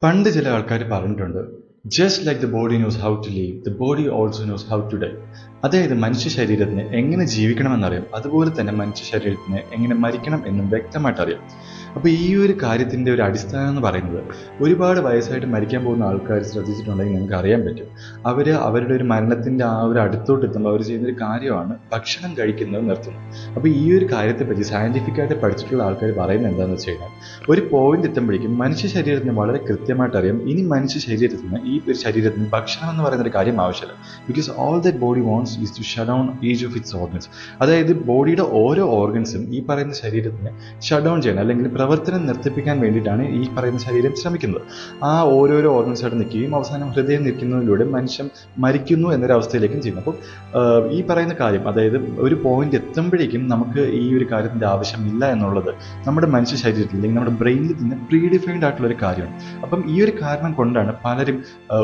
പണ്ട് ചില ആൾക്കാർ പറഞ്ഞിട്ടുണ്ട്, just like the body knows how to live the body also knows how to die. അതായത് മനുഷ്യ ശരീരത്തിന് എങ്ങനെ ജീവിക്കണമെന്നറിയാം, അതുപോലെ തന്നെ മനുഷ്യ ശരീരത്തിന് എങ്ങനെ മരിക്കണം എന്നും വ്യക്തമായിട്ട് അറിയാം. അപ്പോൾ ഈ ഒരു കാര്യത്തിൻ്റെ ഒരു അടിസ്ഥാനം എന്ന് പറയുന്നത്, ഒരുപാട് വയസ്സായിട്ട് മരിക്കാൻ പോകുന്ന ആൾക്കാർ ശ്രദ്ധിച്ചിട്ടുണ്ടെങ്കിൽ നിങ്ങൾക്ക് അറിയാൻ പറ്റും, അവർ അവരുടെ ഒരു മരണത്തിൻ്റെ ആ ഒരു അടുത്തോട്ട് എത്തുമ്പോൾ അവർ ചെയ്യുന്നൊരു കാര്യമാണ് ഭക്ഷണം കഴിക്കുന്നത് നിർത്തുന്നത്. അപ്പോൾ ഈ ഒരു കാര്യത്തെപ്പറ്റി സയൻറ്റിഫിക്കായിട്ട് പഠിച്ചിട്ടുള്ള ആൾക്കാർ പറയുന്നത് എന്താണെന്ന് വെച്ച് കഴിഞ്ഞാൽ, ഒരു പോയിന്റ് എത്തുമ്പോഴേക്കും മനുഷ്യ ശരീരത്തിന് വളരെ കൃത്യമായിട്ട് അറിയാം, ഇനി മനുഷ്യ ശരീരത്തിന് ഈ ഒരു ശരീരത്തിന് ഭക്ഷണം എന്ന് പറയുന്ന ഒരു കാര്യം ആവശ്യമില്ല. Because all that body wants is to shut down each of its organs. അതായത് ബോഡിയുടെ ഓരോ ഓർഗൻസും ഈ പറയുന്ന ശരീരത്തിന് ഷട്ട് ഡൗൺ ചെയ്യാൻ അല്ലെങ്കിൽ പ്രവർത്തനം നിർത്തിപ്പിക്കാൻ വേണ്ടിയിട്ടാണ് ഈ പറയുന്ന ശരീരം ശ്രമിക്കുന്നത്. ആ ഓരോരോ ഓർഗൻസായിട്ട് നിൽക്കുകയും അവസാനം ഹൃദയം നിൽക്കുന്നതിലൂടെ മനുഷ്യൻ മരിക്കുന്നു എന്നൊരവസ്ഥയിലേക്കും ചെയ്യുന്നു. അപ്പോൾ ഈ പറയുന്ന കാര്യം, അതായത് ഒരു പോയിന്റ് എത്തുമ്പോഴേക്കും നമുക്ക് ഈ ഒരു കാര്യത്തിൻ്റെ ആവശ്യമില്ല എന്നുള്ളത് നമ്മുടെ മനുഷ്യ ശരീരത്തിൽ അല്ലെങ്കിൽ നമ്മുടെ ബ്രെയിനിൽ തന്നെ പ്രീഡിഫൈൻഡ് ആയിട്ടുള്ള ഒരു കാര്യമാണ്. അപ്പം ഈ ഒരു കാരണം കൊണ്ടാണ് പലരും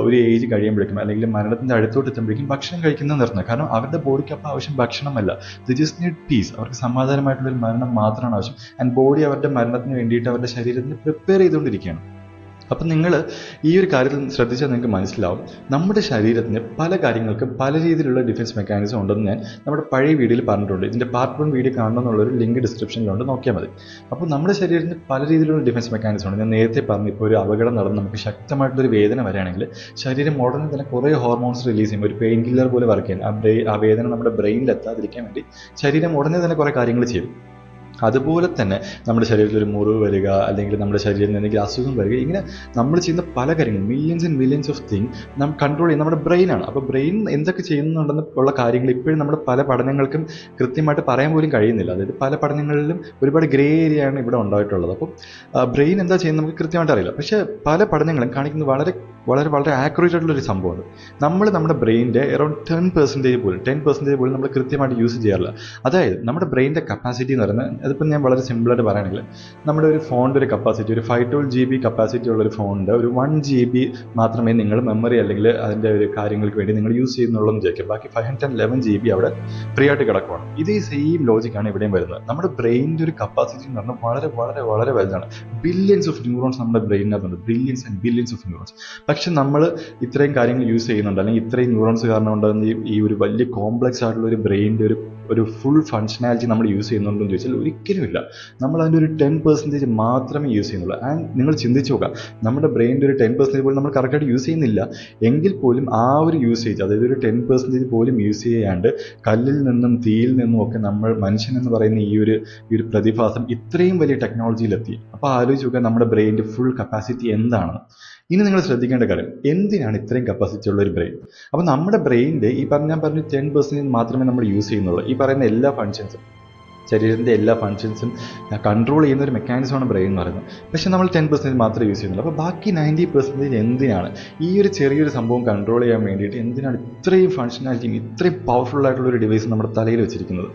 ഒരു ഏജ് കഴിയുമ്പോഴേക്കും അല്ലെങ്കിൽ മരണത്തിൻ്റെ അടുത്തോട്ട് എത്തുമ്പോഴേക്കും ഭക്ഷണം കഴിക്കുന്നത് നിർത്തുന്നത്. കാരണം അവരുടെ ബോഡിക്ക് അപ്പം ആവശ്യം ഭക്ഷണമല്ല, ദി ജസ്റ്റ് നീഡ് പീസ്. അവർക്ക് സമാധാനമായിട്ടുള്ള ഒരു മരണം മാത്രമാണ് ആവശ്യം. ആൻഡ് ബോഡി അവരുടെ മരണത്തിന് വേണ്ടിയിട്ട് അവരുടെ ശരീരത്തിന് പ്രിപ്പയർ ചെയ്തുകൊണ്ടിരിക്കുകയാണ്. അപ്പം നിങ്ങൾ ഈ ഒരു കാര്യത്തിൽ ശ്രദ്ധിച്ചാൽ നിങ്ങൾക്ക് മനസ്സിലാവും, നമ്മുടെ ശരീരത്തിന് പല കാര്യങ്ങൾക്കും പല രീതിയിലുള്ള ഡിഫൻസ് മെക്കാനിസം ഉണ്ടെന്ന് ഞാൻ നമ്മുടെ പഴയ വീഡിയോയിൽ പറഞ്ഞിട്ടുണ്ട്. ഇതിൻ്റെ പാർട്ട് 1 വീഡിയോ കാണണമെന്നുള്ളൊരു ലിങ്ക് ഡിസ്ക്രിപ്ഷനിലുണ്ട്, നോക്കിയാൽ മതി. അപ്പോൾ നമ്മുടെ ശരീരത്തിന് പല രീതിയിലുള്ള ഡിഫൻസ് മെക്കാനിസം ഉണ്ട്. ഞാൻ നേരത്തെ പറഞ്ഞു, ഇപ്പോൾ ഒരു അപകടം നടന്ന് നമുക്ക് ശക്തമായിട്ടൊരു വേദന വരികയാണെങ്കിൽ ശരീരം ഉടനെ തന്നെ കുറേ ഹോർമോൺസ് റിലീസ് ചെയ്യും, ഒരു പെയിൻ കില്ലർ പോലെ വർക്ക് ചെയ്യാൻ. ആ വേദന നമ്മുടെ ബ്രെയിനിൽ എത്താതിരിക്കാൻ വേണ്ടി ശരീരം ഉടനെ തന്നെ കുറേ കാര്യങ്ങൾ ചെയ്യും. അതുപോലെ തന്നെ നമ്മുടെ ശരീരത്തിൽ ഒരു മുറിവ് വരിക, അല്ലെങ്കിൽ നമ്മുടെ ശരീരത്തിൽ എന്തെങ്കിലും അസുഖം വരിക, ഇങ്ങനെ നമ്മൾ ചെയ്യുന്ന പല കാര്യങ്ങളും, millions and millions of thing നാം കൺട്രോൾ ചെയ്യുന്ന നമ്മുടെ ബ്രെയിനാണ്. അപ്പോൾ ബ്രെയിൻ എന്തൊക്കെ ചെയ്യുന്നുണ്ടെന്ന് ഉള്ള കാര്യങ്ങൾ ഇപ്പോഴും നമ്മുടെ പല പഠനങ്ങൾക്കും കൃത്യമായിട്ട് പറയാൻ പോലും കഴിയുന്നില്ല. അതായത് പല പഠനങ്ങളിലും ഒരുപാട് ഗ്രേ ഏരിയയാണ് ഇവിടെ ഉണ്ടായിട്ടുള്ളത്. അപ്പോൾ ബ്രെയിൻ എന്താ ചെയ്യുന്നത് നമുക്ക് കൃത്യമായിട്ട് അറിയില്ല. പക്ഷേ പല പഠനങ്ങളും കാണിക്കുന്നത് വളരെ വളരെ വളരെ ആക്യുറേറ്റ് ആയിട്ടുള്ളൊരു സംഭവമാണ്. നമ്മൾ നമ്മുടെ ബ്രെയിനിൻ്റെ അറൗണ്ട് 10% പോലും നമ്മൾ കൃത്യമായിട്ട് യൂസ് ചെയ്യാറില്ല. അതായത് നമ്മുടെ ബ്രെയിനിൻ്റെ കപ്പാസിറ്റി എന്ന് പറയുന്നത്, അതിപ്പോൾ ഞാൻ വളരെ സിമ്പിളായിട്ട് പറയുകയാണെങ്കിൽ, നമ്മുടെ ഒരു ഫോണിൻ്റെ ഒരു കപ്പാസിറ്റി, ഒരു 512 GB കപ്പാസിറ്റി ഉള്ളൊരു ഫോണിൻ്റെ ഒരു 1 GB മാത്രമേ നിങ്ങൾ മെമ്മറി അല്ലെങ്കിൽ അതിൻ്റെ ഒരു കാര്യങ്ങൾക്ക് വേണ്ടി നിങ്ങൾ യൂസ് ചെയ്യുന്നുള്ളൂ എന്ന് വിചാരിക്കുക. ബാക്കി 511 GB അവിടെ ഫ്രീ ആയിട്ട് കിടക്കുവാണ്. ഇതേ സെയിം ലോജിക്കാണ് ഇവിടെയും വരുന്നത്. നമ്മുടെ ബ്രെയിനിൻ്റെ ഒരു കപ്പാസിറ്റി എന്ന് പറഞ്ഞാൽ വളരെ വളരെ വളരെ വലുതാണ്. ബില്യൺസ് ഓഫ് ന്യൂറോൺസ് നമ്മുടെ ബ്രെയിനിനകത്തുണ്ട്, billions and billions of neurons. പക്ഷെ നമ്മൾ ഇത്രയും കാര്യങ്ങൾ യൂസ് ചെയ്യുന്നുണ്ട്, അല്ലെങ്കിൽ ഇത്രയും ന്യൂറോൺസ് കാരണം ഉണ്ടാകുന്ന ഈ ഒരു വലിയ കോംപ്ലക്സ് ആയിട്ടുള്ള ഒരു ബ്രെയിനിൻ്റെ ഒരു ഫുൾ ഫങ്ഷനാലിറ്റി നമ്മൾ യൂസ് ചെയ്യുന്നുണ്ടോ എന്ന് ചോദിച്ചാൽ ഒരിക്കലുമില്ല. നമ്മൾ അതിൻ്റെ ഒരു 10% മാത്രമേ യൂസ് ചെയ്യുന്നുള്ളൂ. ആൻഡ് നിങ്ങൾ ചിന്തിച്ച് നോക്കുക, നമ്മുടെ ബ്രെയിനിൻ്റെ ഒരു 10% പോലും നമ്മൾ കറക്റ്റായിട്ട് യൂസ് ചെയ്യുന്നില്ല. എങ്കിൽ പോലും ആ ഒരു യൂസേജ്, അതായത് ഒരു 10% പോലും യൂസ് ചെയ്യാണ്ട് കല്ലിൽ നിന്നും തീയിൽ നിന്നും ഒക്കെ നമ്മൾ മനുഷ്യൻ എന്ന് പറയുന്ന ഈ ഒരു പ്രതിഭാസം ഇത്രയും വലിയ ടെക്നോളജിയിലെത്തി. അപ്പോൾ ആലോചിച്ച് നോക്കുക നമ്മുടെ ബ്രെയിനിൻ്റെ ഫുൾ കപ്പാസിറ്റി എന്താണെന്ന്. ഇനി നിങ്ങൾ ശ്രദ്ധിക്കേണ്ട കാര്യം, എന്തിനാണ് ഇത്രയും കപ്പാസിറ്റി ഉള്ള ഒരു ബ്രെയിൻ? അപ്പോൾ നമ്മുടെ ബ്രെയിനിൻ്റെ ഞാൻ പറഞ്ഞ 10% മാത്രമേ നമ്മൾ യൂസ് ചെയ്യുന്നുള്ളൂ. ഈ പറയുന്ന എല്ലാ ഫങ്ഷൻസും, ശരീരത്തിൻ്റെ എല്ലാ ഫങ്ഷൻസും കൺട്രോൾ ചെയ്യുന്ന ഒരു മെക്കാനിസമാണ് ബ്രെയിൻ എന്ന് പറയുന്നത്. പക്ഷേ നമ്മൾ 10% മാത്രമേ യൂസ് ചെയ്യുന്നുള്ളൂ. അപ്പോൾ ബാക്കി 90% എന്തിനാണ് ഈ ഒരു ചെറിയൊരു സംഭവം കൺട്രോൾ ചെയ്യാൻ വേണ്ടിയിട്ട്, എന്തിനാണ് ഇത്രയും ഫങ്ഷനാലിറ്റിയും ഇത്രയും പവർഫുൾ ആയിട്ടുള്ള ഒരു ഡിവൈസ് നമ്മുടെ തലയിൽ വെച്ചിരിക്കുന്നത്?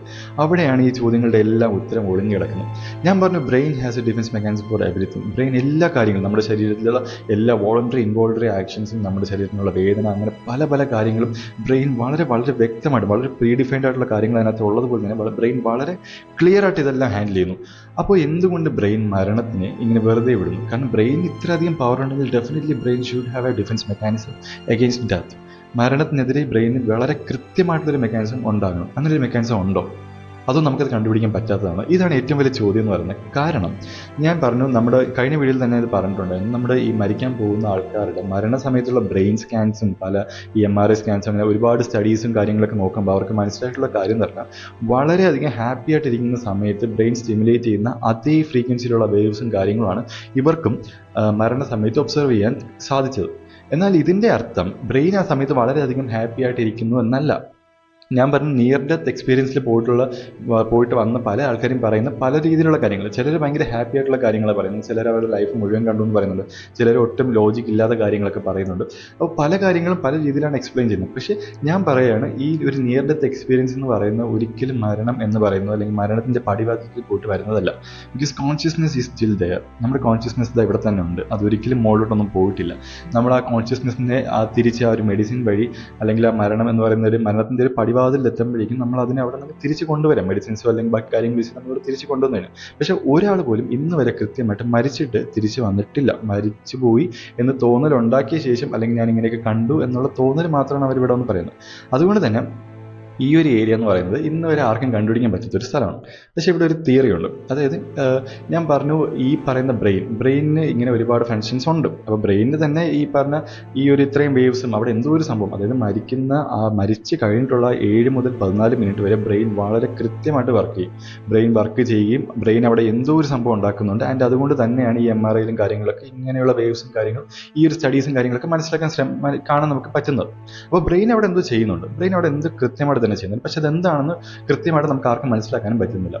അവിടെയാണ് ഈ ചോദ്യങ്ങളുടെ എല്ലാം ഉത്തരം ഒളിഞ്ഞു കിടക്കുന്നത്. ഞാൻ പറഞ്ഞു, brain has A defence mechanism for everything. Brain എല്ലാ കാര്യങ്ങളും, നമ്മുടെ ശരീരത്തിലുള്ള എല്ലാ വോളണ്ടറി ഇൻവോളണ്ടറി ആക്ഷൻസും, നമ്മുടെ ശരീരത്തിനുള്ള വേദന, അങ്ങനെ പല പല കാര്യങ്ങളും ബ്രെയിൻ വളരെ വളരെ വ്യക്തമായിട്ട്, വളരെ പ്രീഡിഫൈൻഡ് ആയിട്ടുള്ള കാര്യങ്ങൾ അതിനകത്ത് ഉള്ളതുപോലെ തന്നെ ബ്രെയിൻ വളരെ ക്ലിയർ ആയിട്ട് ഇതെല്ലാം ഹാൻഡിൽ ചെയ്യുന്നു. അപ്പോൾ എന്തുകൊണ്ട് ബ്രെയിൻ മരണത്തിനെ ഇങ്ങനെ വെറുതെ വിടുന്നു? കാരണം ബ്രെയിൻ ഇത്രയധികം പവർ ഉണ്ടെങ്കിൽ definitely brain should have a defence mechanism against death. മരണത്തിനെതിരെ ബ്രെയിനിന് വളരെ കൃത്യമായിട്ടുള്ളൊരു മെക്കാനിസം ഉണ്ടാകണം. അങ്ങനെ ഒരു മെക്കാനിസം ഉണ്ടോ? അതും നമുക്കത് കണ്ടുപിടിക്കാൻ പറ്റാത്തതാണ്. ഇതാണ് ഏറ്റവും വലിയ ചോദ്യം എന്ന് പറയുന്നത്. കാരണം ഞാൻ പറഞ്ഞു, നമ്മുടെ കഴിഞ്ഞ വീഡിയോയിൽ തന്നെ ഇത് പറഞ്ഞിട്ടുണ്ടായിരുന്നു, നമ്മുടെ ഈ മരിക്കാൻ പോകുന്ന ആൾക്കാരുടെ മരണസമയത്തുള്ള ബ്രെയിൻ സ്കാൻസും പല ഈ MRI സ്കാൻസും അങ്ങനെ ഒരുപാട് സ്റ്റഡീസും കാര്യങ്ങളൊക്കെ നോക്കുമ്പോൾ അവർക്ക് മനസ്സിലായിട്ടുള്ള കാര്യം എന്ന് പറഞ്ഞാൽ, വളരെയധികം ഹാപ്പി ആയിട്ടിരിക്കുന്ന സമയത്ത് ബ്രെയിൻ സ്റ്റിമുലേറ്റ് ചെയ്യുന്ന അതേ ഫ്രീക്വൻസിയിലുള്ള വേവ്സും കാര്യങ്ങളുമാണ് ഇവർക്കും മരണസമയത്ത് ഒബ്സർവ് ചെയ്യാൻ സാധിച്ചത്. എന്നാൽ ഇതിൻ്റെ അർത്ഥം ബ്രെയിൻ ആ സമയത്ത് വളരെയധികം ഹാപ്പി ആയിട്ടിരിക്കുന്നു എന്നല്ല. ഞാൻ പറഞ്ഞ നിയർ ഡെത്ത് എക്സ്പീരിയൻസിൽ പോയിട്ട് വന്ന പല ആൾക്കാരും പറയുന്ന പല രീതിയിലുള്ള കാര്യങ്ങൾ. ചിലർ ഭയങ്കര ഹാപ്പി ആയിട്ടുള്ള കാര്യങ്ങളാണ് പറയുന്നത്, ചിലർ അവരുടെ ലൈഫ് മുഴുവൻ കണ്ടു എന്ന് പറയുന്നുണ്ട്, ചിലർ ഒട്ടും ലോജിക്ക് ഇല്ലാത്ത കാര്യങ്ങളൊക്കെ പറയുന്നുണ്ട്. അപ്പോൾ പല കാര്യങ്ങളും പല രീതിയിലാണ് എക്സ്പ്ലെയിൻ ചെയ്യുന്നത്. പക്ഷേ ഞാൻ പറയുകയാണ്, ഈ ഒരു നിയർ ഡെത്ത് എക്സ്പീരിയൻസ് എന്ന് പറയുന്നത് ഒരിക്കലും മരണം എന്ന് പറയുന്നത് അല്ലെങ്കിൽ മരണത്തിൻ്റെ പടിവാതിൽക്കൽ പോയിട്ട് വരുന്നതല്ല. Because consciousness is still there. നമ്മുടെ കോൺഷ്യസ്നെസ് ഇവിടെ തന്നെ ഉണ്ട്, അതൊരിക്കലും മുകളിലോട്ടൊന്നും പോയിട്ടില്ല. നമ്മൾ ആ കോൺഷ്യസ്നെസ്സിനെ തിരിച്ച് ആ ഒരു മെഡിസിൻ വഴി അല്ലെങ്കിൽ ആ മരണം എന്ന് പറയുന്ന ഒരു മരണത്തിൻ്റെ ഒരു പടിവാതിൽ എത്തുമ്പോഴേക്കും നമ്മൾ അതിനെ അവിടെ നിന്ന് തിരിച്ച് കൊണ്ടുവരാം, മെഡിസിൻസോ അല്ലെങ്കിൽ ബാക്കി കാര്യങ്ങൾ വെച്ച് നമ്മളോട് തിരിച്ച് കൊണ്ടുവന്നതിന്. പക്ഷെ ഒരാൾ പോലും ഇന്ന് വരെ കൃത്യമായിട്ട് മരിച്ചിട്ട് തിരിച്ച് വന്നിട്ടില്ല. മരിച്ചു പോയി എന്ന് തോന്നലുണ്ടാക്കിയ ശേഷം, അല്ലെങ്കിൽ ഞാൻ ഇങ്ങനെയൊക്കെ കണ്ടു എന്നുള്ള തോന്നൽ മാത്രമാണ് അവർ ഇവിടെ വന്ന് പറയുന്നത്. അതുകൊണ്ട് തന്നെ ഈ ഒരു ഏരിയ എന്ന് പറയുന്നത് ഇന്ന് വരെ ആർക്കും കണ്ടുപിടിക്കാൻ പറ്റാത്തൊരു സ്ഥലമാണ്. പക്ഷേ ഇവിടെ ഒരു തിയറി ഉണ്ട്. അതായത് ഞാൻ പറഞ്ഞു, ഈ പറയുന്ന ബ്രെയിനിന് ഇങ്ങനെ ഒരുപാട് ഫങ്ഷൻസ് ഉണ്ട്. അപ്പോൾ ബ്രെയിനിന് തന്നെ ഈ പറഞ്ഞ ഈ ഒരു ഇത്രയും വേവ്സും അവിടെ എന്തോ ഒരു സംഭവം, അതായത് മരിച്ച് കഴിഞ്ഞിട്ടുള്ള 7 മുതൽ 14 മിനിറ്റ് വരെ ബ്രെയിൻ വളരെ കൃത്യമായിട്ട് വർക്ക് ചെയ്യും. ബ്രെയിൻ വർക്ക് ചെയ്യുകയും ബ്രെയിൻ അവിടെ എന്തോ ഒരു സംഭവം ഉണ്ടാക്കുന്നുണ്ട്. ആൻഡ് അതുകൊണ്ട് തന്നെയാണ് ഈ MRIയിലും കാര്യങ്ങളൊക്കെ ഇങ്ങനെയുള്ള വേവ്സും കാര്യങ്ങളും ഈ ഒരു സ്റ്റഡീസും കാര്യങ്ങളൊക്കെ മനസ്സിലാക്കാൻ കാണാൻ നമുക്ക് പറ്റുന്നത്. അപ്പോൾ ബ്രെയിൻ അവിടെ എന്തോ ചെയ്യുന്നുണ്ട്, ബ്രെയിൻ അവിടെ എന്ത് കൃത്യമായിട്ട് തന്നെ ചെയ്യുന്നത്. പക്ഷെ അതെന്താണെന്ന് കൃത്യമായിട്ട് നമുക്ക് ആർക്കും മനസ്സിലാക്കാനും പറ്റുന്നില്ല.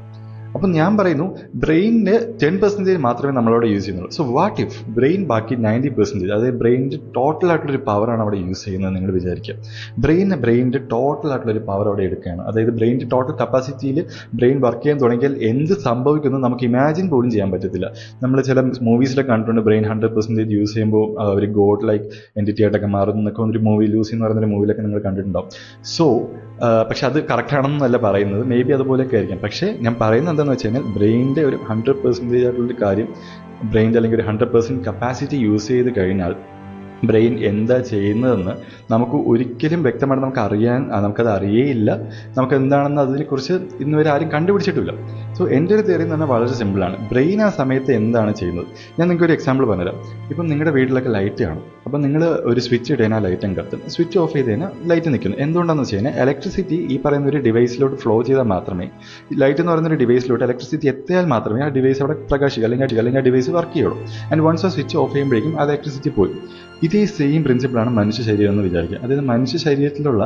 അപ്പം ഞാൻ പറയുന്നു, ബ്രെയിനിന് 10% മാത്രമേ നമ്മളവിടെ യൂസ് ചെയ്യുന്നുള്ളൂ. സോ വാട്ട് ഇഫ് ബ്രെയിൻ ബാക്കി 90%, അതായത് ബ്രെയിനിൻ്റെ ടോട്ടൽ ആയിട്ടുള്ളൊരു പവറാണ് അവിടെ യൂസ് ചെയ്യുന്നത് നിങ്ങൾ വിചാരിക്കുക. ബ്രെയിനിൻ്റെ ടോട്ടൽ ആയിട്ടുള്ളൊരു പവർ അവിടെ എടുക്കുകയാണ്. അതായത് ബ്രെയിനിൻ്റെ ടോട്ടൽ കപ്പാസിറ്റിയിൽ ബ്രെയിൻ വർക്ക് ചെയ്യാൻ തുടങ്ങിയാൽ എന്ത് സംഭവിക്കുന്നു നമുക്ക് ഇമാജിൻ പോലും ചെയ്യാൻ പറ്റത്തില്ല. നമ്മൾ ചില മൂവീസിലൊക്കെ കണ്ടിട്ടുണ്ട്, ബ്രെയിൻ 100% യൂസ് ചെയ്യുമ്പോൾ ഒരു ഗോഡ് ലൈക്ക് എൻറ്റിറ്റി ആയിട്ടൊക്കെ മാറും എന്നൊക്കെ ഒരു മൂവി, ലൂസി എന്ന് പറയുന്ന മൂവിയിലൊക്കെ നിങ്ങൾ കണ്ടിട്ടുണ്ടാവും. സോ പക്ഷെ അത് കറക്റ്റ് ആണെന്നല്ല പറയുന്നത്, മേ ബി അതുപോലെയൊക്കെ ആയിരിക്കാം. പക്ഷേ ഞാൻ പറയുന്നത് എന്താണെന്ന് വെച്ച് കഴിഞ്ഞാൽ, ബ്രെയിനിൻ്റെ ഒരു 100% ആയിട്ടുള്ളൊരു കാര്യം, ബ്രെയിനിൻ്റെ അല്ലെങ്കിൽ ഒരു 100% കപ്പാസിറ്റി യൂസ് ചെയ്ത് കഴിഞ്ഞാൽ ബ്രെയിൻ എന്താ ചെയ്യുന്നതെന്ന് നമുക്ക് ഒരിക്കലും വ്യക്തമായിട്ട് നമുക്കത് അറിയേയില്ല. നമുക്ക് എന്താണെന്ന് അതിനെക്കുറിച്ച് ഇന്ന് വരെ ആരും കണ്ടുപിടിച്ചിട്ടില്ല. സോ എൻ്റെ ഒരു തിയറി എന്ന് പറഞ്ഞാൽ വളരെ സിമ്പിളാണ്. ബ്രെയിൻ ആ സമയത്ത് എന്താണ് ചെയ്യുന്നത്, ഞാൻ നിങ്ങൾക്ക് ഒരു എക്സാമ്പിൾ പറഞ്ഞുതരാം. ഇപ്പം നിങ്ങളുടെ വീട്ടിലൊക്കെ ലൈറ്റ് കാണും. അപ്പം നിങ്ങൾ ഒരു സ്വിച്ച് ഇട്ട് കഴിഞ്ഞാൽ ലൈറ്റും കത്തും, സ്വിച്ച് ഓഫ് ചെയ്ത് കഴിഞ്ഞാൽ ലൈറ്റ് നിൽക്കുന്നു. എന്തുകൊണ്ടാണെന്ന് വെച്ച് കഴിഞ്ഞാൽ ഇലക്ട്രിസിറ്റി ഈ പറയുന്ന ഒരു ഡിവൈസിലോട്ട് ഫ്ലോ ചെയ്താൽ മാത്രമേ, ലൈറ്റ് എന്ന് പറയുന്ന ഒരു ഡിവൈസിലോട്ട് ഇലക്ട്രിസിറ്റി എത്തിയാൽ മാത്രമേ ആ ഡിവൈസ് അവിടെ പ്രകാശിക്കുക, അല്ലെങ്കിൽ ആ ഡിവൈസ് വർക്ക് ചെയ്യുള്ളൂ. ആൻഡ് വൺസ് ആ സ്വിച്ച് ഓഫ് ചെയ്യുമ്പോഴേക്കും ആ ഇലക്ട്രിസിറ്റി പോയി. ഇതേ സെയിം പ്രിൻസിപ്പിളാണ് മനുഷ്യ ശരീരം എന്ന് വിചാരിക്കുക. അതായത് മനുഷ്യ ശരീരത്തിലുള്ള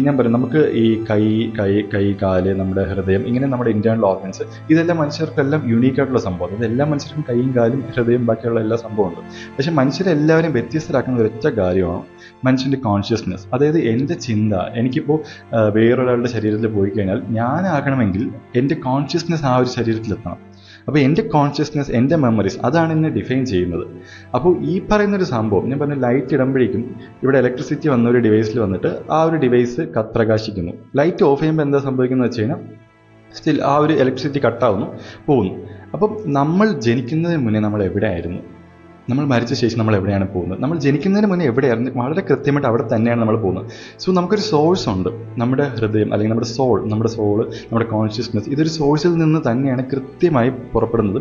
ഞാൻ പറയും, നമുക്ക് ഈ കൈ കാല്, നമ്മുടെ ഹൃദയം, ഇങ്ങനെ നമ്മുടെ ഇന്റേണൽ ഓർഗൻസ്, ഇതെല്ലാം മനുഷ്യർക്കെല്ലാം യൂണീക്ക് ആയിട്ടുള്ള സംഭവം. അത് എല്ലാ മനുഷ്യർക്കും കൈയും കാലും ഹൃദയം ബാക്കിയുള്ള എല്ലാ സംഭവമുണ്ട്. പക്ഷെ മനുഷ്യരെല്ലാവരും വ്യത്യസ്തരാക്കുന്ന ഒരൊറ്റ കാര്യമാണ് മനുഷ്യൻ്റെ കോൺഷ്യസ്നെസ്. അതായത് എൻ്റെ ചിന്ത, എനിക്കിപ്പോൾ വേറൊരാളുടെ ശരീരത്തിൽ പോയി കഴിഞ്ഞാൽ ഞാനാകണമെങ്കിൽ എൻ്റെ കോൺഷ്യസ്നെസ് ആ ഒരു ശരീരത്തിലെത്തണം. അപ്പോൾ എൻ്റെ കോൺഷ്യസ്നെസ്, എൻ്റെ മെമ്മറീസ്, അതാണ് എന്നെ ഡിഫൈൻ ചെയ്യുന്നത്. അപ്പോൾ ഈ പറയുന്നൊരു സംഭവം, ഞാൻ പറഞ്ഞ ലൈറ്റ് ഇടുമ്പോഴേക്കും ഇവിടെ ഇലക്ട്രിസിറ്റി വന്ന ഒരു ഡിവൈസിൽ വന്നിട്ട് ആ ഒരു ഡിവൈസ് പ്രകാശിക്കുന്നു. ലൈറ്റ് ഓഫ് ചെയ്യുമ്പോൾ എന്താ സംഭവിക്കുന്നത് വെച്ച് കഴിഞ്ഞാൽ സ്റ്റിൽ ആ ഒരു ഇലക്ട്രിസിറ്റി കട്ടാവുന്നു, പോകുന്നു. അപ്പം നമ്മൾ ജനിക്കുന്നതിന് മുന്നേ നമ്മൾ എവിടെയായിരുന്നു, നമ്മൾ മരിച്ച ശേഷം നമ്മൾ എവിടെയാണ് പോകുന്നത്, നമ്മൾ ജനിക്കുന്നതിന് മുന്നേ എവിടെയായിരുന്നു, വളരെ കൃത്യമായിട്ട് അവിടെ തന്നെയാണ് നമ്മൾ പോകുന്നത്. സോ നമുക്കൊരു സോഴ്സ് ഉണ്ട്, നമ്മുടെ ഹൃദയം അല്ലെങ്കിൽ നമ്മുടെ സോള്, നമ്മുടെ കോൺഷ്യസ്നെസ്, ഇതൊരു സോഴ്സിൽ നിന്ന് തന്നെയാണ് കൃത്യമായി പുറപ്പെടുന്നത്.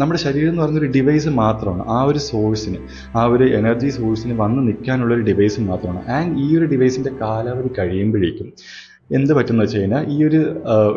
നമ്മുടെ ശരീരം എന്ന് പറയുന്നൊരു ഡിവൈസ് മാത്രമാണ്. ആ ഒരു സോഴ്സിന്, ആ ഒരു എനർജി സോഴ്സിന് വന്ന് നിൽക്കാനുള്ളൊരു ഡിവൈസ് മാത്രമാണ്. ആൻഡ് ഈ ഒരു ഡിവൈസിൻ്റെ കാലാവധി കഴിയുമ്പോഴേക്കും എന്ത് പറ്റുമെന്ന് വെച്ച് കഴിഞ്ഞാൽ, ഈ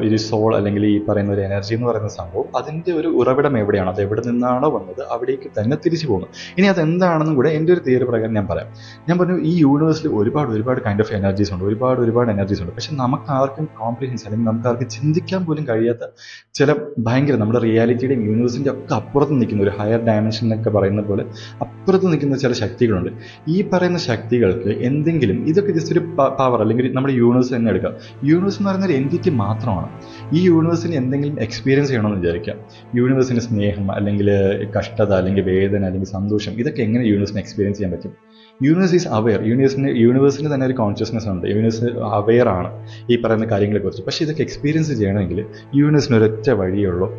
ഒരു സോൾ അല്ലെങ്കിൽ ഈ പറയുന്ന ഒരു എനർജി എന്ന് പറയുന്ന സംഭവം, അതിൻ്റെ ഒരു ഉറവിടം എവിടെയാണ്, അത് എവിടെ നിന്നാണോ വന്നത് അവിടേക്ക് തന്നെ തിരിച്ചു പോകുന്നു. ഇനി അതെന്താണെന്നും കൂടെ എൻ്റെ ഒരു തിയറി പ്രകാരം ഞാൻ പറയാം. ഞാൻ പറഞ്ഞു, ഈ യൂണിവേഴ്സിൽ ഒരുപാട് കൈൻഡ് ഓഫ് എനർജീസ് ഉണ്ട്, ഒരുപാട് എനർജീസ് ഉണ്ട്. പക്ഷെ നമുക്ക് ആർക്കും കോംപ്രിഹെൻസ്, അല്ലെങ്കിൽ നമുക്ക് ആർക്കും ചിന്തിക്കാൻ പോലും കഴിയാത്ത ചില ഭയങ്കര, നമ്മുടെ റിയാലിറ്റിയുടെയും യൂണിവേഴ്സിൻ്റെ ഒക്കെ അപ്പുറത്ത് നിൽക്കുന്ന ഒരു ഹയർ ഡയമെൻഷൻ എന്നൊക്കെ പറയുന്ന പോലെ അപ്പുറത്ത് നിൽക്കുന്ന ചില ശക്തികളുണ്ട്. ഈ പറയുന്ന ശക്തികൾക്ക് എന്തെങ്കിലും, ഇതൊക്കെ ജസ്റ്റ് ഒരു പവർ, അല്ലെങ്കിൽ നമ്മുടെ യൂണിവേഴ്സ് തന്നെ എടുക്കാം. യൂണിവേഴ്സ് എന്ന് പറയുന്ന ഒരു എൻറ്റിറ്റി മാത്രമാണ്. ഈ യൂണിവേഴ്സിന് എന്തെങ്കിലും എക്സ്പീരിയൻസ് ചെയ്യണമെന്ന് വിചാരിക്കാം. യൂണിവേഴ്സിന് സ്നേഹം, അല്ലെങ്കിൽ കഷ്ടത, അല്ലെങ്കിൽ വേദന, അല്ലെങ്കിൽ സന്തോഷം, ഇതൊക്കെ എങ്ങനെ യൂണിവേഴ്സിന് എക്സ്പീരിയൻസ് ചെയ്യാൻ പറ്റും? Universe is aware. യൂണിവേഴ്സിന് തന്നെ ഒരു കോൺഷ്യസ്നെസ് ഉണ്ട്. യൂണിവേഴ്സ് അവെയർ ആണ് ഈ പറയുന്ന കാര്യങ്ങളെക്കുറിച്ച്. പക്ഷേ ഇതൊക്കെ എക്സ്പീരിയൻസ് ചെയ്യണമെങ്കിൽ യൂണിവേഴ്സിന് ഒരൊറ്റ വഴിയുള്ളൂ.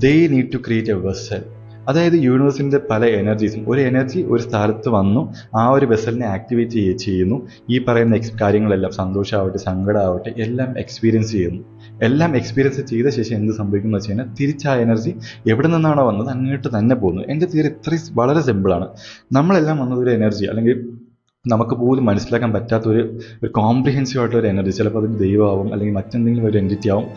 They need to create a vessel. അതായത് യൂണിവേഴ്സിൻ്റെ പല എനർജീസും, ഒരു എനർജി ഒരു സ്ഥലത്ത് വന്നു ആ ഒരു വെസലിനെ ആക്ടിവേറ്റ് ചെയ്യുന്നു. ഈ പറയുന്ന കാര്യങ്ങളെല്ലാം, സന്തോഷമാവട്ടെ സങ്കടമാവട്ടെ, എല്ലാം എക്സ്പീരിയൻസ് ചെയ്യുന്നു. എല്ലാം എക്സ്പീരിയൻസ് ചെയ്ത ശേഷം എന്ത് സംഭവിക്കുന്നു വെച്ച് കഴിഞ്ഞാൽ, തിരിച്ച് ആ എനർജി എവിടെ നിന്നാണോ വന്നത് അങ്ങോട്ട് തന്നെ പോകുന്നു. എൻ്റെ തിയറി ഇത്രയും വളരെ സിമ്പിളാണ്. നമ്മളെല്ലാം വന്നത് ഒരു എനർജി, അല്ലെങ്കിൽ നമുക്ക് പോലും മനസ്സിലാക്കാൻ പറ്റാത്ത ഒരു കോംപ്രിഹെൻസീവ് ആയിട്ടുള്ള ഒരു എനർജി, ചിലപ്പോൾ അതിന് ദൈവമാവും, അല്ലെങ്കിൽ മറ്റെന്തെങ്കിലും ഒരു എൻറ്റിറ്റി ആവും.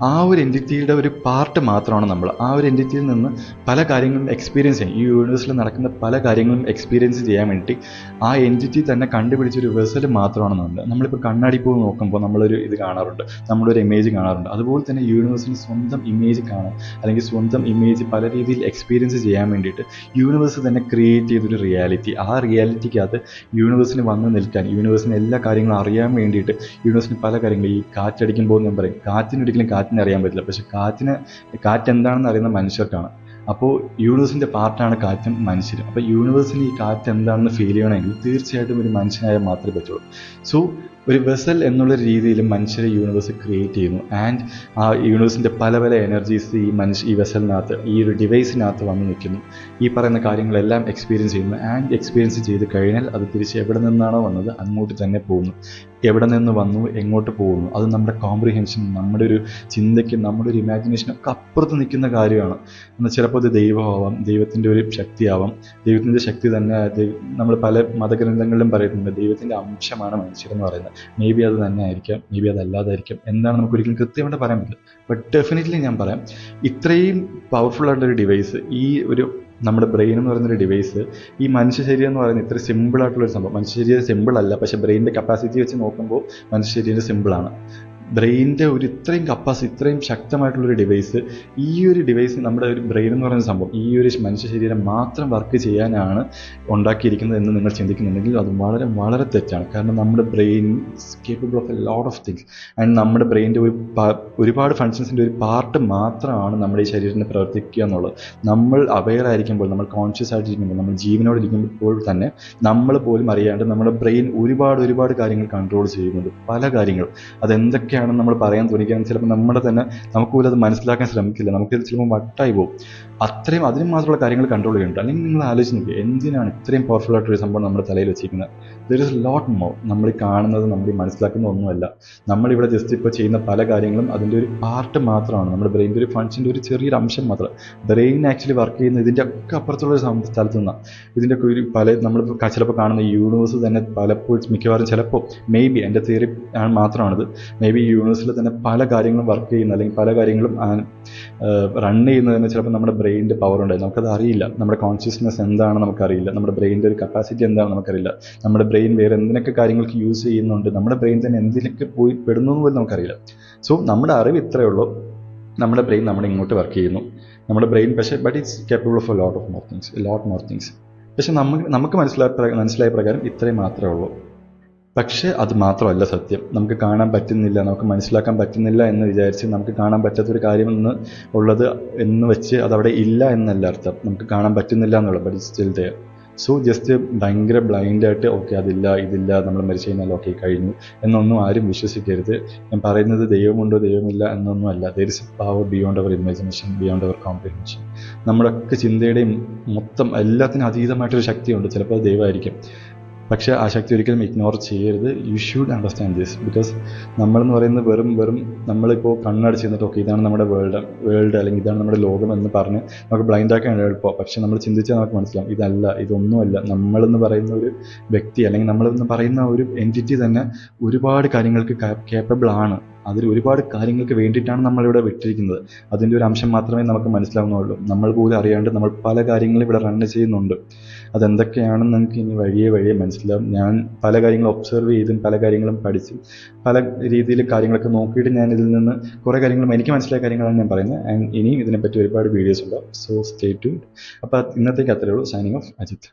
ആ ഒരു എൻറ്റിറ്റിയുടെ ഒരു പാർട്ട് മാത്രമാണ് നമ്മൾ. ആ ഒരു എൻറ്റിറ്റിയിൽ നിന്ന് പല കാര്യങ്ങളും എക്സ്പീരിയൻസ് ചെയ്യും. ഈ യൂണിവേഴ്സിൽ നടക്കുന്ന പല കാര്യങ്ങളും എക്സ്പീരിയൻസ് ചെയ്യാൻ വേണ്ടി ആ എൻറ്റിറ്റി തന്നെ കണ്ടുപിടിച്ചൊരു വെസൽ മാത്രമാണ് നമ്മൾ. നമ്മളിപ്പോൾ കണ്ണാടി പോയി നോക്കുമ്പോൾ നമ്മളൊരു ഇത് കാണാറുണ്ട്, നമ്മളൊരു ഇമേജ് കാണാറുണ്ട്. അതുപോലെ തന്നെ യൂണിവേഴ്സിന് സ്വന്തം ഇമേജ് കാണാൻ, അല്ലെങ്കിൽ സ്വന്തം ഇമേജ് പല രീതിയിൽ എക്സ്പീരിയൻസ് ചെയ്യാൻ വേണ്ടിയിട്ട് യൂണിവേഴ്സ് തന്നെ ക്രിയേറ്റ് ചെയ്തൊരു റിയാലിറ്റി. ആ റിയാലിറ്റിക്കകത്ത് യൂണിവേഴ്സിന് വന്ന് നിൽക്കാൻ, യൂണിവേഴ്സിന് എല്ലാ കാര്യങ്ങളും അറിയാൻ വേണ്ടിയിട്ട്, യൂണിവേഴ്സിന് പല കാര്യങ്ങളും, ഈ കാറ്റടിക്കുമ്പോൾ ഞാൻ പറയും, കാറ്റിനൊരിക്കലും കാറ്റിനെ അറിയാൻ പറ്റില്ല, പക്ഷെ കാറ്റ് എന്താണെന്ന് അറിയുന്ന മനുഷ്യർക്കാണ്. അപ്പോൾ യൂണിവേഴ്സിൻ്റെ പാർട്ടാണ് കാറ്റും മനുഷ്യരും. അപ്പോൾ യൂണിവേഴ്സിന് ഈ കാറ്റ് എന്താണെന്ന് ഫീൽ ചെയ്യണമെങ്കിൽ തീർച്ചയായിട്ടും ഒരു മനുഷ്യനായാൽ മാത്രമേ പറ്റുള്ളൂ. സോ ഒരു വെസൽ എന്നുള്ള രീതിയിൽ മനുഷ്യരെ യൂണിവേഴ്സ് ക്രിയേറ്റ് ചെയ്യുന്നു. ആൻഡ് ആ യൂണിവേഴ്സിൻ്റെ പല പല എനർജീസ് ഈ വെസലിനകത്ത്, ഈ ഒരു ഡിവൈസിനകത്ത് വന്ന് നിൽക്കുന്നു. ഈ പറയുന്ന കാര്യങ്ങളെല്ലാം എക്സ്പീരിയൻസ് ചെയ്യുന്നു. ആൻഡ് എക്സ്പീരിയൻസ് ചെയ്ത് കഴിഞ്ഞാൽ അത് തിരിച്ച് എവിടെ നിന്നാണോ വന്നത് അങ്ങോട്ട് തന്നെ പോകുന്നു. എവിടെ നിന്ന് വന്നു, എങ്ങോട്ട് പോകുന്നു, അത് നമ്മുടെ കോംപ്രിഹെൻഷൻ, നമ്മുടെ ഒരു ചിന്തയ്ക്ക്, നമ്മുടെ ഒരു ഇമാജിനേഷനൊക്കെ അപ്പുറത്ത് നിൽക്കുന്ന കാര്യമാണ്. എന്നാൽ ചിലപ്പോൾ അത് ദൈവമാവാം, ദൈവത്തിൻ്റെ ഒരു ശക്തിയാവാം. ദൈവത്തിൻ്റെ ശക്തി തന്നെ നമ്മൾ പല മതഗ്രന്ഥങ്ങളിലും പറയുന്നുണ്ട്, ദൈവത്തിൻ്റെ അംശമാണ് മനുഷ്യരെന്ന് പറയുന്നത്. മേ ബി അത് തന്നെ ആയിരിക്കാം, മേ ബി അതല്ലാതായിരിക്കാം, എന്താണ് നമുക്ക് ഒരിക്കലും കൃത്യമായിട്ട് പറയാൻ പറ്റില്ല. ബട്ട് ഡെഫിനറ്റ്ലി ഞാൻ പറയാം, ഇത്രയും പവർഫുൾ ആയിട്ടൊരു ഡിവൈസ്, ഈ ഒരു നമ്മുടെ ബ്രെയിൻ എന്ന് പറയുന്നൊരു ഡിവൈസ്, ഈ മനുഷ്യ ശരീരം എന്ന് പറയുന്നത് ഇത്ര സിമ്പിളായിട്ടുള്ളൊരു സംഭവം. മനുഷ്യ ശരീരം സിമ്പിളല്ല, പക്ഷേ ബ്രെയിനിൻ്റെ കപ്പാസിറ്റി വെച്ച് നോക്കുമ്പോൾ മനുഷ്യ ശരീരം സിമ്പിളാണ്. ബ്രെയിനിൻ്റെ ഒരു ഇത്രയും കപ്പാസിറ്റി, ഇത്രയും ശക്തമായിട്ടുള്ളൊരു ഡിവൈസ്, ഈ ഒരു ഡിവൈസ്, നമ്മുടെ ഒരു ബ്രെയിൻ എന്ന് പറയുന്ന സംഭവം ഈ ഒരു മനുഷ്യ ശരീരം മാത്രം വർക്ക് ചെയ്യാനാണ് ഉണ്ടാക്കിയിരിക്കുന്നത് എന്ന് നിങ്ങൾ ചിന്തിക്കുന്നുണ്ടെങ്കിൽ അത് വളരെ വളരെ തെറ്റാണ്. കാരണം നമ്മുടെ brain capable of a lot of things. And നമ്മുടെ ബ്രെയിനിൻ്റെ ഒരുപാട് ഫങ്ഷൻസിൻ്റെ ഒരു പാർട്ട് മാത്രമാണ് നമ്മുടെ ഈ ശരീരത്തിന് പ്രവർത്തിക്കുക എന്നുള്ളത്. നമ്മൾ അവെയർ ആയിരിക്കുമ്പോൾ, നമ്മൾ കോൺഷ്യസ് ആയിട്ടിരിക്കുമ്പോൾ, നമ്മൾ ജീവനോട് ഇരിക്കുമ്പോൾ തന്നെ നമ്മൾ പോലും അറിയാണ്ട് നമ്മുടെ ബ്രെയിൻ ഒരുപാട് കാര്യങ്ങൾ കൺട്രോൾ ചെയ്യുന്നുണ്ട്. പല കാര്യങ്ങൾ അതെന്തൊക്കെയാണെന്ന് നമ്മൾ പറയാൻ തുടങ്ങിയാൽ ചിലപ്പോൾ നമുക്ക് പോലും അത് മനസ്സിലാക്കാൻ ശ്രമിക്കില്ല. നമുക്ക് ചിലപ്പോൾ വട്ടായി പോകും. അത്രയും അതിന് മാത്രമുള്ള കാര്യങ്ങൾ കൺട്രോൾ ചെയ്യുന്നുണ്ട്. അല്ലെങ്കിൽ നിങ്ങൾ ആലോചിച്ച് നോക്കുക, എന്തിനാണ് ഇത്രയും പവർഫുൾ ആയിട്ടൊരു സംഭവം നമ്മുടെ തലയിൽ വെച്ചിരിക്കുന്നത്? There is lot more. നമ്മൾ കാണുന്നത്, നമ്മൾ മനസ്സിലാക്കുന്ന ഒന്നുമല്ല. നമ്മളിവിടെ ജസ്റ്റ് ഇപ്പോൾ ചെയ്യുന്ന പല കാര്യങ്ങളും അതിൻ്റെ ഒരു പാർട്ട് മാത്രമാണ്, നമ്മുടെ ബ്രെയിനിൻ്റെ ഒരു ഫങ്ഷൻ്റെ ഒരു ചെറിയൊരു അംശം മാത്രം. ബ്രെയിൻ ആക്ച്വലി വർക്ക് ചെയ്യുന്ന ഇതിൻ്റെ ഒക്കെ അപ്പുറത്തുള്ള സ്ഥലത്തു നിന്നാണ്. ഇതിൻ്റെ ഒക്കെ ഒരു നമ്മൾ ചിലപ്പോൾ കാണുന്ന യൂണിവേഴ്സ് തന്നെ പലപ്പോഴും, മിക്കവാറും, ചിലപ്പോൾ മേ ബി എൻ്റെ തിയറി മാത്രമാണിത്, മേ ബി ഈ യൂണിവേഴ്സിൽ തന്നെ പല കാര്യങ്ങളും വർക്ക് ചെയ്യുന്ന, അല്ലെങ്കിൽ പല കാര്യങ്ങളും റൺ ചെയ്യുന്നതിന് ചിലപ്പോൾ നമ്മുടെ ബ്രെയിനിൻ്റെ പവർ ഉണ്ടായി, നമുക്കത് അറിയില്ല. നമ്മുടെ കോൺഷ്യസ്നെസ് എന്താണെന്ന് നമുക്കറിയില്ല, നമ്മുടെ ബ്രെയിനിൻ്റെ ഒരു കപ്പാസിറ്റി എന്താണെന്ന് നമുക്കറിയില്ല, നമ്മുടെ ബ്രെയിൻ വേറെ എന്തിനൊക്കെ കാര്യങ്ങൾക്ക് യൂസ് ചെയ്യുന്നുണ്ട്, നമ്മുടെ ബ്രെയിൻ തന്നെ എന്തിനൊക്കെ പോയി പെടുന്നു എന്ന് പോലും നമുക്കറിയില്ല. സോ നമ്മുടെ അറിവ് ഇത്രയേ ഉള്ളൂ. നമ്മുടെ ബ്രെയിൻ നമ്മുടെ ഇങ്ങോട്ട് വർക്ക് ചെയ്യുന്നു, നമ്മുടെ ബ്രെയിൻ പക്ഷേ but it's capable of a lot more things. പക്ഷെ നമുക്ക് മനസ്സിലായ പ്രകാരം ഇത്രയും മാത്രമേ ഉള്ളൂ. പക്ഷേ അത് മാത്രമല്ല സത്യം. നമുക്ക് കാണാൻ പറ്റുന്നില്ല, നമുക്ക് മനസ്സിലാക്കാൻ പറ്റുന്നില്ല എന്ന് വിചാരിച്ച് നമുക്ക് കാണാൻ പറ്റാത്തൊരു കാര്യം എന്ന് വെച്ച് അതവിടെ ഇല്ല എന്നല്ല അർത്ഥം. നമുക്ക് കാണാൻ പറ്റുന്നില്ല എന്നുള്ളത്, but it's still there. So just ഭയങ്കര ബ്ലൈൻഡായിട്ട് ഓക്കെ അതില്ല ഇതില്ല, നമ്മൾ മരിച്ചു കഴിഞ്ഞാൽ ഓക്കെ കഴിഞ്ഞു എന്നൊന്നും ആരും വിശ്വസിക്കരുത്. ഞാൻ പറയുന്നത് ദൈവമുണ്ടോ ദൈവമില്ല എന്നൊന്നും അല്ല. There is a power beyond our imagination, beyond our comprehension. നമ്മുടെയൊക്കെ ചിന്തയുടെയും മൊത്തം എല്ലാത്തിനും അതീതമായിട്ടൊരു ശക്തിയുണ്ട്. ചിലപ്പോൾ അത് ദൈവമായിരിക്കും, പക്ഷേ ആ ശക്തി ഒരിക്കലും ഇഗ്നോർ ചെയ്യരുത്. You should understand this. Because നമ്മളെന്ന് പറയുന്നത് വെറും നമ്മളിപ്പോൾ കണ്ണടച്ച് ചെന്നിട്ട് ഓക്കെ ഇതാണ് നമ്മുടെ വേൾഡ് അല്ലെങ്കിൽ ഇതാണ് നമ്മുടെ ലോകം എന്ന് പറഞ്ഞ് നമുക്ക് ബ്ലൈൻഡാക്കാൻ എളുപ്പം. പക്ഷെ നമ്മൾ ചിന്തിച്ചാൽ നമുക്ക് മനസ്സിലാവും ഇതൊന്നുമല്ല. നമ്മളെന്ന് പറയുന്ന ഒരു വ്യക്തി, അല്ലെങ്കിൽ നമ്മളെന്ന് പറയുന്ന ഒരു എൻറ്റിറ്റി തന്നെ ഒരുപാട് കാര്യങ്ങൾക്ക് കേപ്പബിൾ ആണ്. അതിൽ ഒരുപാട് കാര്യങ്ങൾക്ക് വേണ്ടിയിട്ടാണ് നമ്മളിവിടെ വിട്ടിരിക്കുന്നത്. അതിൻ്റെ ഒരു അംശം മാത്രമേ നമുക്ക് മനസ്സിലാവുന്നുള്ളൂ. നമ്മൾ പോലും അറിയാണ്ട് നമ്മൾ പല കാര്യങ്ങളും ഇവിടെ റൺ ചെയ്യുന്നുണ്ട്. അതെന്തൊക്കെയാണെന്ന് നമുക്ക് ഇനി വഴിയെ മനസ്സിലാവും. ഞാൻ പല കാര്യങ്ങളും ഒബ്സർവ് ചെയ്തും പല കാര്യങ്ങളും പഠിച്ചും പല രീതിയിൽ കാര്യങ്ങളൊക്കെ നോക്കിയിട്ട് ഞാൻ ഇതിൽ നിന്ന് കുറേ കാര്യങ്ങളും എനിക്ക് മനസ്സിലായ കാര്യങ്ങളാണ് ഞാൻ പറയുന്നത്. ആൻഡ് ഇനിയും ഇതിനെപ്പറ്റി ഒരുപാട് വീഡിയോസ് ഉണ്ടാവും. So stay tuned. അപ്പോൾ ഇന്നത്തേക്ക് അത്രയേ ഉള്ളൂ. Signing off, Ajith.